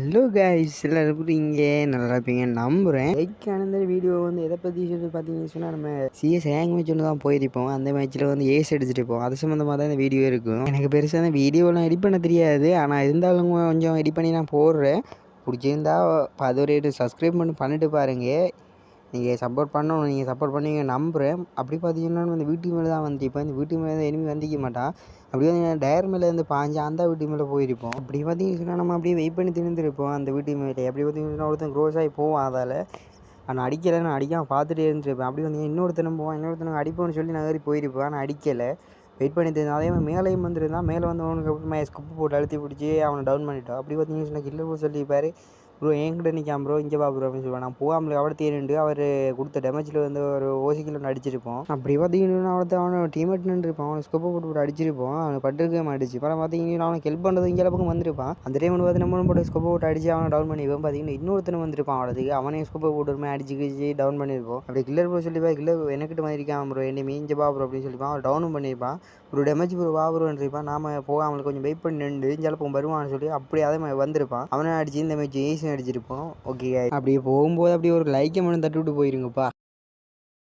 Hello guys, எல்லாம் இருக்கிறீங்க நல்லா இருப்பீங்கன்னு நம்புகிறேன். லைக்கான வீடியோ எதை பற்றி சொல்லி பார்த்தீங்கன்னு சொன்னால், நம்ம சிஎஸ் ரேங்க் மேட்ச் ஒன்று தான் போயிருப்போம். அந்த மேட்ச்சில் ஏஸ் அடிச்சிருப்போம். அது சம்மந்தமாக தான் இந்த வீடியோ இருக்கும். எனக்கு பெருசாக அந்த வீடியோலாம் எடிட் பண்ண தெரியாது. ஆனால் இருந்தாலும் கொஞ்சம் எடிட் பண்ணி நான் போடுறேன். பிடிச்சிருந்தா அது சப்ஸ்கிரைப் பண்ணிட்டு பாருங்கள். நீங்கள் சப்போர்ட் பண்ணணும். நீங்கள் சப்போர்ட் பண்ணீங்க நம்புகிறேன். அப்படி பார்த்தீங்கன்னா இந்த வீட்டுக்கு மேலே தான் வந்து இப்போ இந்த வீட்டுக்கு மேலே எனிமி வந்திக்க மாட்டான். அப்படி டயர் மேலே பாஞ்சு அந்த வீட்டு மேலே போயிருப்போம். அப்படி பார்த்தீங்கன்னா நம்ம அப்படியே வெயிட் பண்ணி திணிந்துருப்போம் அந்த வீட்டு மேலே. அப்படி பார்த்தீங்கன்னா ஒருத்தன் க்ரோஸ் ஆகி போவான். அதால் நான் அடிக்கலை, நான் அடிக்காமல் பார்த்துட்டே இருந்துருப்பேன். அப்படி இன்னொருத்தனும் போவான், இன்னொருத்தனுக்கு அடிப்போன்னு சொல்லி நான் ஏறி போயிருப்பேன். ஆனால் அடிக்கலை, வெயிட் பண்ணி தெரியும். அதே மாதிரி மேலேயும் வந்துருந்தான். மேலே அவனுக்கு அப்புறமா ஸ்குப்பு போட்டு அழுத்தி பிடிச்சி அவனை டவுன் பண்ணிட்டோம். அப்படி பார்த்தீங்கன்னா கில்லர் போய் சொல்லிப்பார், ப்ரோ என்கிட்ட நிற்காம ப்ரோ இங்கே பா ப்ரோ அப்படின்னு சொல்லுவேன். நான் போகாமல் அவளை தேடிண்டு அவர் கொடுத்த டேமேஜில் ஒரு ஓசிக்கில் அடிச்சிருப்போம். அப்படி பார்த்தீங்கன்னா அவனை டீமேட் நின்றுருப்பான். அவனை ஸ்கோப்பை போட்டு அடிச்சிருப்போம். அவனை பட்டிருக்க மாட்டிச்சு. அப்புறம் பார்த்தீங்கன்னா அவனுக்கு ஹெல்ப் பண்ணுறது இங்கே பக்கம் வந்திருப்பான். அந்த டைம் பார்த்து நம்ம போட்டு ஸ்கோப்பை போட்டு அடிச்சு அவனை டவுன் பண்ணியிருப்போம். பார்த்தீங்கன்னா இன்னொருத்தனை வந்திருப்பான். அவனுக்கு அவனே ஸ்கோப்பை போட்டு அடிச்சு டவுன் பண்ணியிருப்போம். அப்படி கில்லர் ப்ரோ சொல்லிப்பா, கில்லர் எனக்கிட்ட மாதிரி இருக்கான் ப்ரோ, என்ன இங்கே பா ப்ரோ அப்படின்னு சொல்லிப்பான். அவன் டவுனும் பண்ணியிருப்பான். ஒரு டேமேஜ் ப்ரோ வா ப்ரோன்றிருப்பான். நாம அவங்களுக்கு கொஞ்சம் வெயிட் பண்ணி நின்று ஜலப்பம் வருவான்னு சொல்லி அப்படி அதே மாதிரி வந்திருப்பான். அவனை அடிச்சு இந்த மேட்ச் ஏசியும் அடிச்சிருப்போம். ஓகே, அப்படியே போகும்போது அப்படியே ஒரு லைக்கை மட்டும் தட்டி விட்டு போயிருங்கப்பா.